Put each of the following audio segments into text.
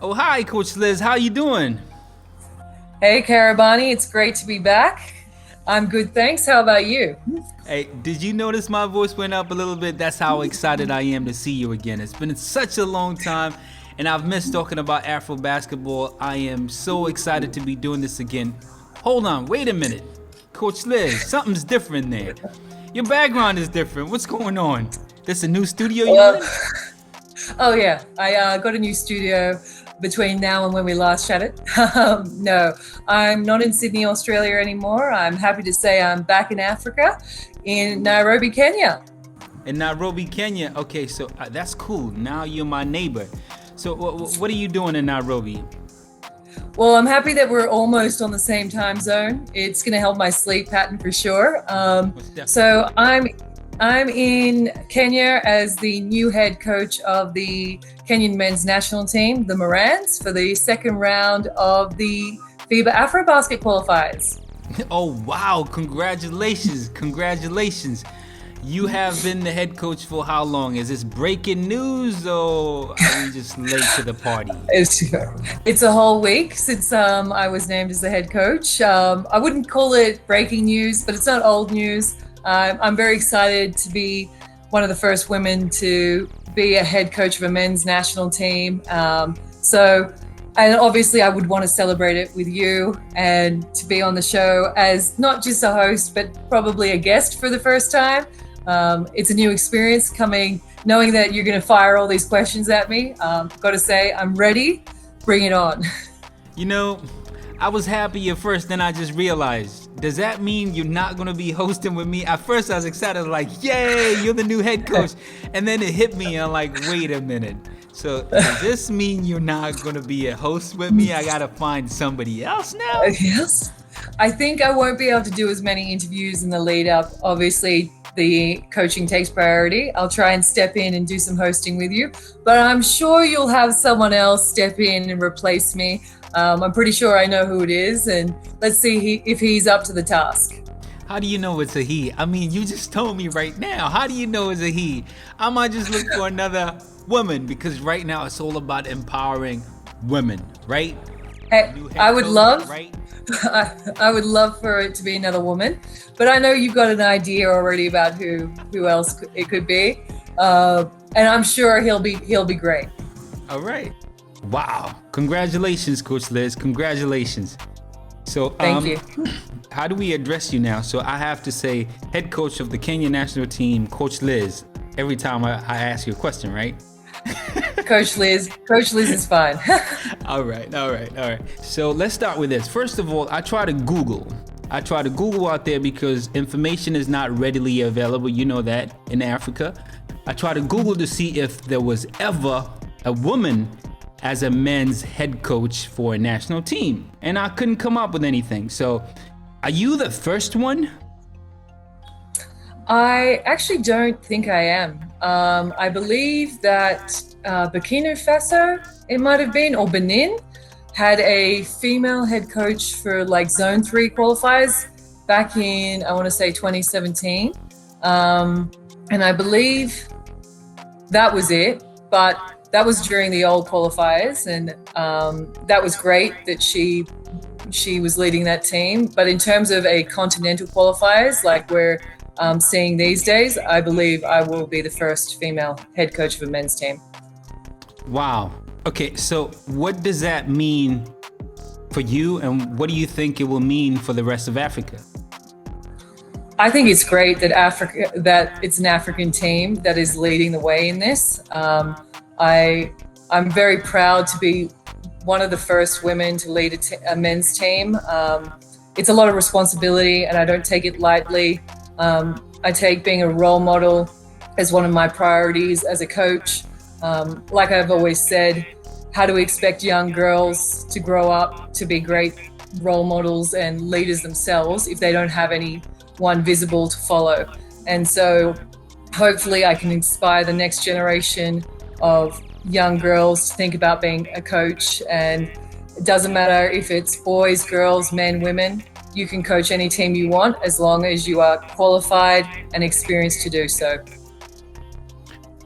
Oh, hi, Coach Liz. How you doing? Hey, Karabani, it's great to be back. I'm good, thanks. How about you? Hey, did you notice my voice went up a little bit? That's how excited I am to see you again. It's been such a long time, and I've missed talking about Afro basketball. I am so excited to be doing this again. Hold on, wait a minute. Coach Liz, something's different there. Your background is different. What's going on? This a new studio you Well, in? oh yeah, I got a new studio between now and when we last chatted. No, I'm not in Sydney, Australia anymore. I'm happy to say I'm back in Africa, in Nairobi, Kenya. In Nairobi, Kenya. Okay, so that's cool. Now you're my neighbor. So what are you doing in Nairobi? Well, I'm happy that we're almost on the same time zone. It's going to help my sleep pattern for sure. Most definitely. So I'm in Kenya as the new head coach of the Kenyan men's national team, the Morans, for the second round of the FIBA Afrobasket qualifiers. Oh wow, congratulations, congratulations. You have been the head coach for how long? Is this breaking news or are we just late to the party? It's, it's a whole week since I was named as the head coach. I wouldn't call it breaking news, but it's not old news. I'm very excited to be one of the first women to be a head coach of a men's national team. And obviously, I would want to celebrate it with you and to be on the show as not just a host, but probably a guest for the first time. It's a new experience coming, knowing that you're going to fire all these questions at me. Got to say, I'm ready. Bring it on. You know, I was happy at first, then I just realized, does that mean you're not gonna be hosting with me? At first I was excited, like, yay, you're the new head coach. And then it hit me, and I'm like, wait a minute. So does this mean you're not gonna be a host with me? I gotta find somebody else now? Yes. I think I won't be able to do as many interviews in the lead up. Obviously, the coaching takes priority. I'll try and step in and do some hosting with you, but I'm sure you'll have someone else step in and replace me. I'm pretty sure I know who it is, and let's see if he's up to the task. How do you know it's a he? I mean, you just told me right now. How do you know it's a he? I might just look for another woman because right now it's all about empowering women, right? Hey, New I head would coach, love, right? I would love for it to be another woman, but I know you've got an idea already about who else it could be, and I'm sure he'll be great. All right. Wow. Congratulations, Coach Liz. Congratulations. So, Thank you. how do we address you now? So I have to say head coach of the Kenya national team, Coach Liz, every time I ask you a question, right? Coach Liz is fine. All right, all right, all right. So let's start with this. First of all, I try to Google. I try to Google out there because information is not readily available. You know that in Africa. I try to Google to see if there was ever a woman as a men's head coach for a national team. And I couldn't come up with anything. So are you the first one? I actually don't think I am. I believe that Burkina Faso, it might have been, or Benin, had a female head coach for like Zone 3 qualifiers back in, I want to say 2017. And I believe that was it. But that was during the old qualifiers. And that was great that she was leading that team. But in terms of a continental qualifiers, like we're seeing these days, I believe I will be the first female head coach of a men's team. Wow. Okay, so what does that mean for you, and what do you think it will mean for the rest of Africa? I think it's great that it's an African team that is leading the way in this. I'm very proud to be one of the first women to lead a men's team. It's a lot of responsibility, and I don't take it lightly. I take being a role model as one of my priorities as a coach. Like I've always said, how do we expect young girls to grow up to be great role models and leaders themselves if they don't have anyone visible to follow? And so hopefully I can inspire the next generation of young girls to think about being a coach. And it doesn't matter if it's boys, girls, men, women. You can coach any team you want as long as you are qualified and experienced to do so.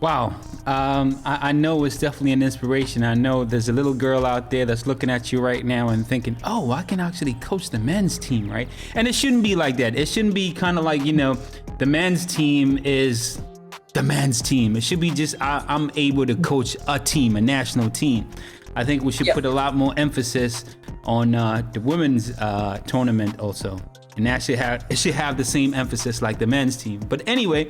Wow. I know it's definitely an inspiration. I know there's a little girl out there that's looking at you right now and thinking, oh, I can actually coach the men's team, right? And it shouldn't be like that. It shouldn't be kind of like, the men's team is the men's team. It should be just, I'm able to coach a team, a national team. I think we should put a lot more emphasis on the women's tournament also. And that it should have the same emphasis like the men's team. But anyway,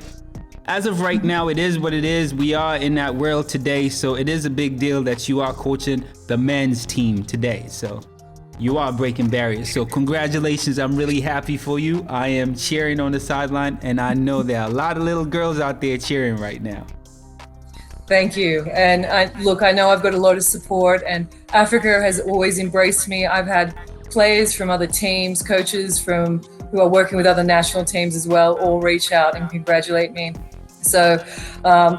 as of right now, it is what it is. We are in that world today, so it is a big deal that you are coaching the men's team today. So you are breaking barriers. So congratulations. I'm really happy for you. I am cheering on the sideline, and I know there are a lot of little girls out there cheering right now. Thank you. And I know I've got a lot of support, and Africa has always embraced me. I've had players from other teams, coaches who are working with other national teams as well, all reach out and congratulate me. So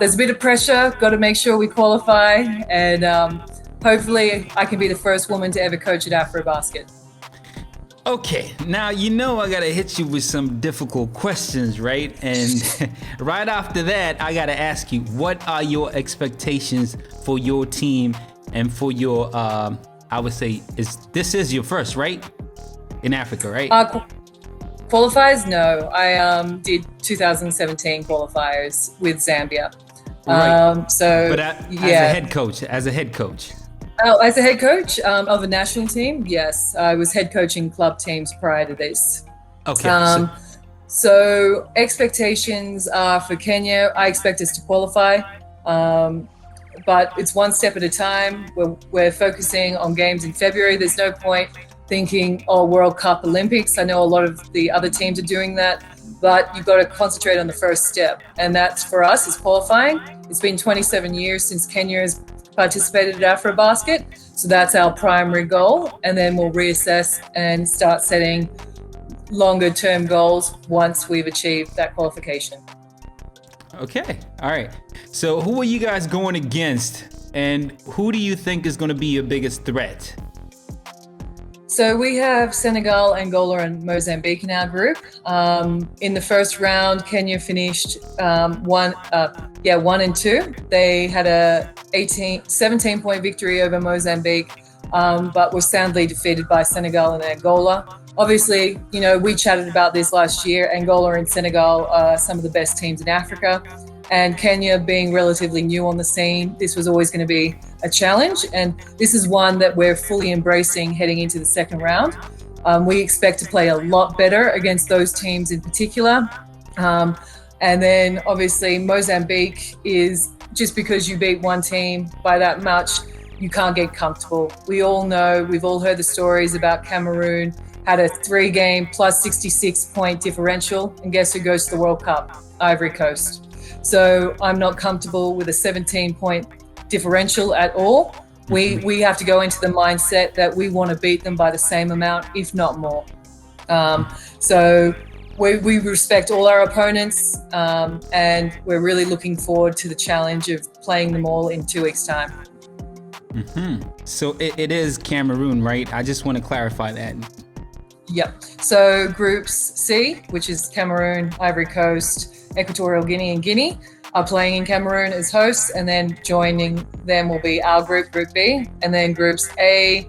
there's a bit of pressure, got to make sure we qualify, and hopefully I can be the first woman to ever coach at Afrobasket. Okay, now I gotta hit you with some difficult questions, right? And right after that, I gotta ask you, what are your expectations for your team and for your, I would say, this is your first, right? In Africa, right? Qualifiers? No, I did 2017 qualifiers with Zambia. Right. But as a head coach. Oh, as a head coach of a national team, yes, I was head coaching club teams prior to this. Okay. So expectations are for Kenya. I expect us to qualify, but it's one step at a time. We're focusing on games in February. There's no point thinking, oh, World Cup, Olympics. I know a lot of the other teams are doing that, but you've got to concentrate on the first step. And that's for us is qualifying. It's been 27 years since Kenya has participated at Afrobasket. So that's our primary goal. And then we'll reassess and start setting longer term goals once we've achieved that qualification. Okay. All right. So who are you guys going against? And who do you think is going to be your biggest threat? So we have Senegal, Angola, and Mozambique in our group. In the first round, Kenya finished 1 and 2. They had a 17-point victory over Mozambique, but were soundly defeated by Senegal and Angola. Obviously, we chatted about this last year. Angola and Senegal are some of the best teams in Africa. And Kenya being relatively new on the scene, this was always going to be a challenge. And this is one that we're fully embracing heading into the second round. We expect to play a lot better against those teams in particular. And then obviously Mozambique is, just because you beat one team by that much, you can't get comfortable. We all know, we've all heard the stories about Cameroon, had a 3-game plus 66-point differential. And guess who goes to the World Cup? Ivory Coast. So I'm not comfortable with a 17-point differential at all. We have to go into the mindset that we want to beat them by the same amount, if not more. So we respect all our opponents, and we're really looking forward to the challenge of playing them all in 2 weeks' time. So it is Cameroon, right? I just want to clarify that. Yep. So groups C, which is Cameroon, Ivory Coast, Equatorial Guinea, and Guinea, are playing in Cameroon as hosts, and then joining them will be our group, Group B, and then groups A,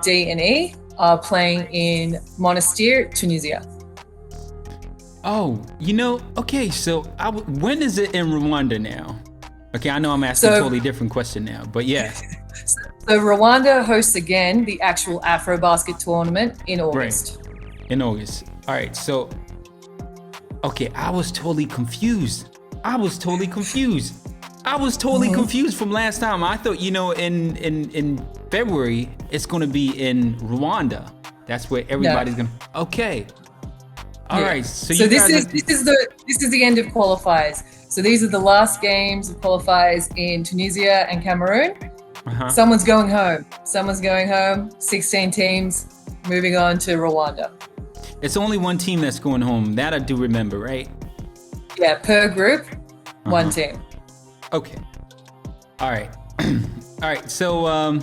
D, and E are playing in Monastir, Tunisia. Oh, okay, so when is it in Rwanda now? Okay, I know I'm asking a totally different question now, but yeah. So Rwanda hosts again the actual Afrobasket tournament in August. Right. In August. All right, so, okay, I was totally confused from last time. I thought, in February, it's going to be in Rwanda. That's where everybody's going to, okay. All right. So this is the end of qualifiers. So these are the last games of qualifiers in Tunisia and Cameroon. Someone's going home. 16 teams moving on to Rwanda. It's only one team that's going home. That I do remember, right? Yeah, per group, one team. Okay. All right. All right. So,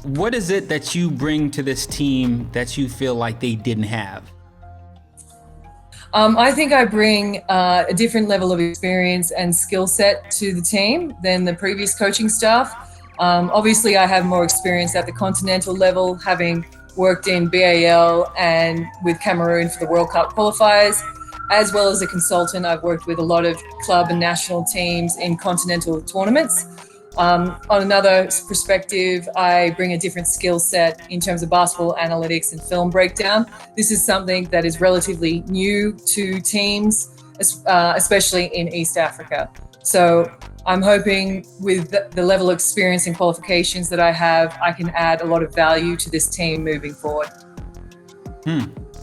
what is it that you bring to this team that you feel like they didn't have? I think I bring a different level of experience and skill set to the team than the previous coaching staff. Obviously, I have more experience at the continental level, having worked in BAL and with Cameroon for the World Cup qualifiers. As well as a consultant, I've worked with a lot of club and national teams in continental tournaments. On another perspective, I bring a different skill set in terms of basketball analytics and film breakdown. This is something that is relatively new to teams, especially in East Africa. So I'm hoping with the level of experience and qualifications that I have, I can add a lot of value to this team moving forward.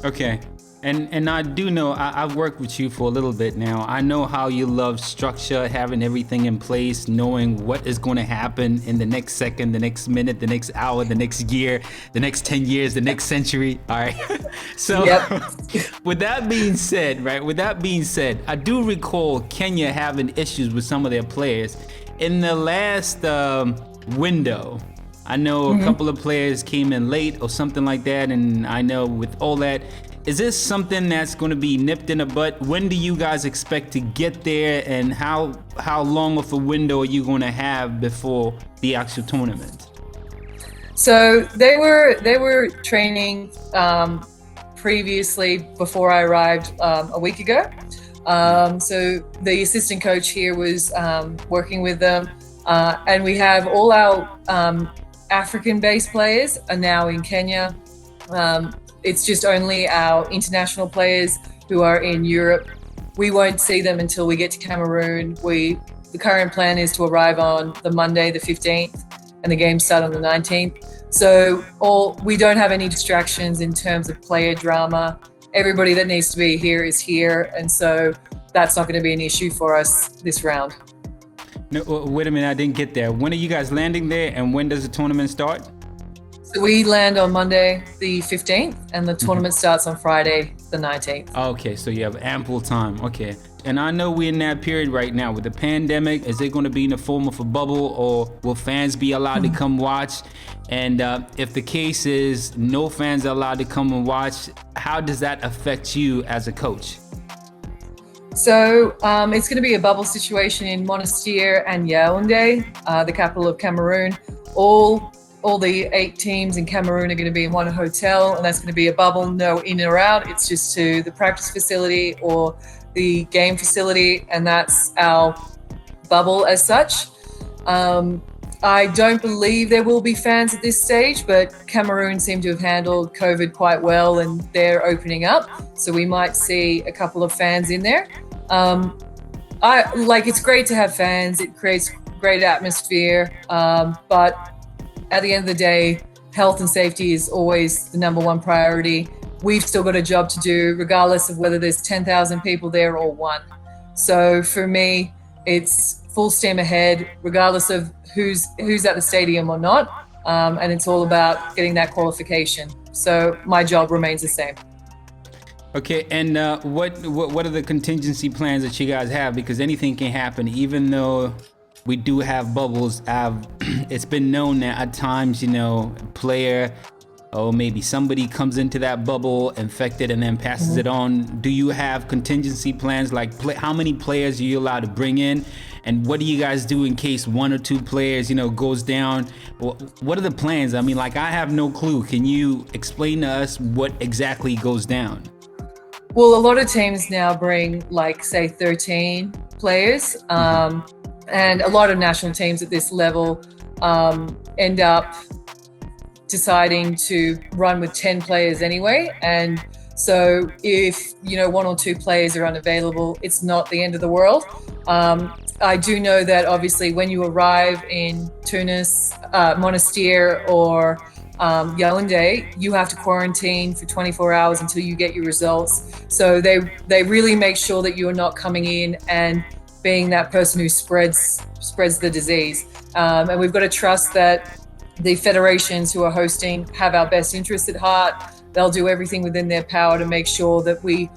Okay. And I do know, I've worked with you for a little bit now. I know how you love structure, having everything in place, knowing what is going to happen in the next second, the next minute, the next hour, the next year, the next 10 years, the next century. All right. So with that being said, I do recall Kenya having issues with some of their players. In the last window, I know a couple of players came in late or something like that. And I know with all that, is this something that's going to be nipped in the butt? When do you guys expect to get there, and how long of a window are you going to have before the actual tournament? So they were training previously before I arrived a week ago. So the assistant coach here was working with them, and we have all our African-based players are now in Kenya. It's just only our international players who are in Europe. We won't see them until we get to Cameroon. The current plan is to arrive on the Monday, the 15th, and the games start on the 19th. So we don't have any distractions in terms of player drama. Everybody that needs to be here is here, and so that's not going to be an issue for us this round. No, wait a minute, I didn't get there. When are you guys landing there, and when does the tournament start? So we land on Monday, the 15th, and the tournament starts on Friday, the 19th. Okay, so you have ample time. Okay. And I know we're in that period right now with the pandemic. Is it going to be in the form of a bubble, or will fans be allowed to come watch? And if the case is no fans are allowed to come and watch, how does that affect you as a coach? So it's going to be a bubble situation in Monastir and Yaoundé, the capital of Cameroon. All the 8 teams in Cameroon are going to be in one hotel, and that's going to be a bubble, no in or out. It's just to the practice facility or the game facility, and that's our bubble as such. I don't believe there will be fans at this stage, but Cameroon seem to have handled COVID quite well, and they're opening up, so we might see a couple of fans in there. It's great to have fans. It creates great atmosphere, but at the end of the day, health and safety is always the number one priority. We've still got a job to do, regardless of whether there's 10,000 people there or one. So for me, it's full steam ahead, regardless of who's at the stadium or not. And it's all about getting that qualification. So my job remains the same. Okay, and what are the contingency plans that you guys have? Because anything can happen, even though we do have bubbles. It's been known that at times, player or maybe somebody comes into that bubble infected and then passes it on. Do you have contingency plans? Like how many players are you allowed to bring in? And what do you guys do in case 1 or 2 players, goes down? What are the plans? I mean, I have no clue. Can you explain to us what exactly goes down? Well, a lot of teams now bring say 13 players. And a lot of national teams at this level end up deciding to run with 10 players anyway. And so if, 1 or 2 players are unavailable, it's not the end of the world. I do know that obviously when you arrive in Tunis, Monastir or Yaoundé, you have to quarantine for 24 hours until you get your results. So they really make sure that you are not coming in and being that person who spreads the disease. And we've got to trust that the federations who are hosting have our best interests at heart. They'll do everything within their power to make sure that we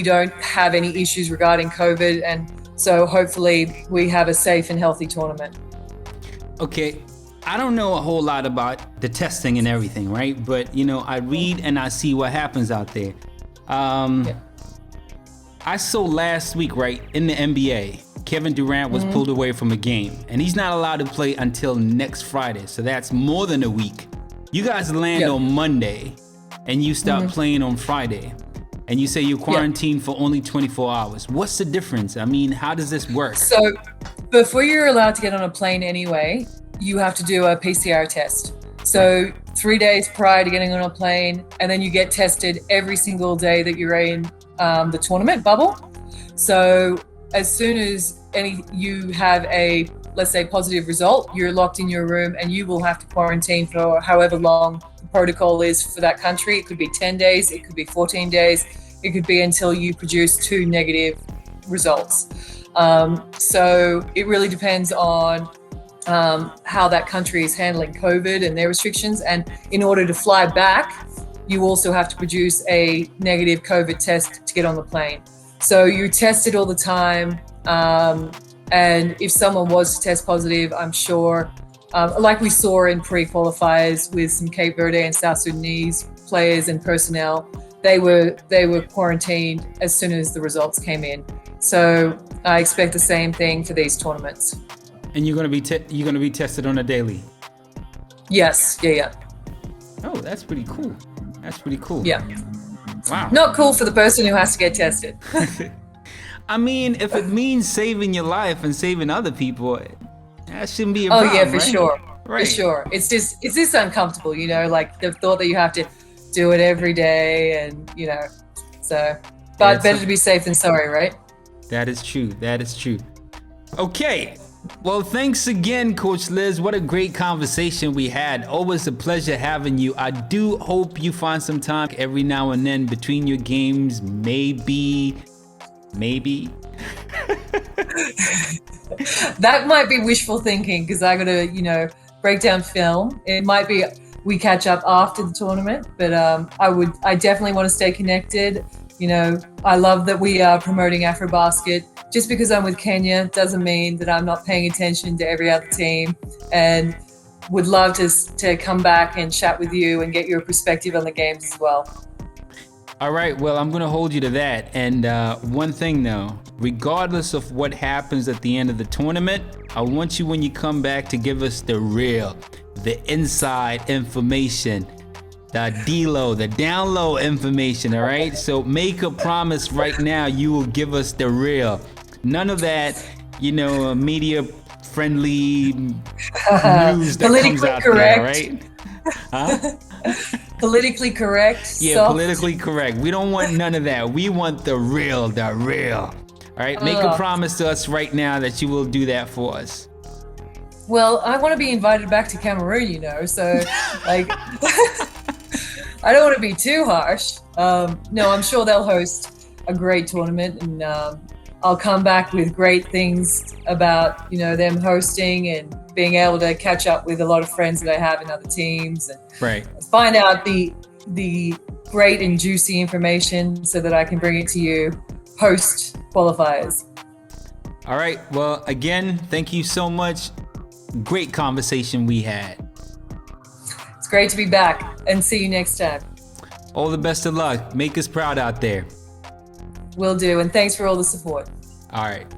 don't have any issues regarding COVID. And so hopefully we have a safe and healthy tournament. Okay. I don't know a whole lot about the testing and everything, right? But, I read and I see what happens out there. I saw last week, right, in the NBA, Kevin Durant was pulled away from a game, and he's not allowed to play until next Friday. So that's more than a week. You guys land on Monday, and you start playing on Friday, and you say you're quarantined for only 24 hours. What's the difference? I mean, how does this work? So before you're allowed to get on a plane anyway, you have to do a PCR test. So 3 days prior to getting on a plane, and then you get tested every single day that you're in the tournament bubble. So as soon as you have a, let's say, positive result, you're locked in your room and you will have to quarantine for however long the protocol is for that country. It could be 10 days, it could be 14 days, it could be until you produce 2 negative results. So it really depends on how that country is handling COVID and their restrictions. And in order to fly back, you also have to produce a negative COVID test to get on the plane. So you're tested all the time. And if someone was to test positive, I'm sure, like we saw in pre-qualifiers with some Cape Verde and South Sudanese players and personnel, they were quarantined as soon as the results came in. So I expect the same thing for these tournaments. And you're gonna be tested on a daily? Yes, yeah. Oh, that's pretty cool. That's pretty cool. Yeah. Wow. Not cool for the person who has to get tested. I mean, if it means saving your life and saving other people, that shouldn't be a problem. Oh yeah, for right? sure. Right. For sure. It's just uncomfortable, you know, like the thought that you have to do it every day and, you know, so, but better to be safe than sorry, right? That is true. That is true. Okay. Well, thanks again, Coach Liz. What a great conversation we had. Always a pleasure having you. I do hope you find some time every now and then between your games. Maybe. That might be wishful thinking because I got to, you know, break down film. It might be we catch up after the tournament, but I definitely want to stay connected. You know, I love that we are promoting Afrobasket. Just because I'm with Kenya doesn't mean that I'm not paying attention to every other team, and would love to come back and chat with you and get your perspective on the games as well. All right, well, I'm going to hold you to that. And one thing though, regardless of what happens at the end of the tournament, I want you when you come back to give us the real, the inside information, the D-low, the down low information, all right? So make a promise right now you will give us the real. None of that, you know, media friendly news that comes out there, right? Huh? Politically correct. Yeah, soft. politically correct. We don't want none of that. We want the real, the real. All right, make a promise to us right now that you will do that for us. Well, I want to be invited back to Cameroon, you know, so like, I don't want to be too harsh. No, I'm sure they'll host a great tournament, and I'll come back with great things about, you know, them hosting and being able to catch up with a lot of friends that I have in other teams and find out the great and juicy information so that I can bring it to you post qualifiers. All right. Well, again, thank you so much. Great conversation we had. It's great to be back, and see you next time. All the best of luck. Make us proud out there. Will do, and thanks for all the support. All right.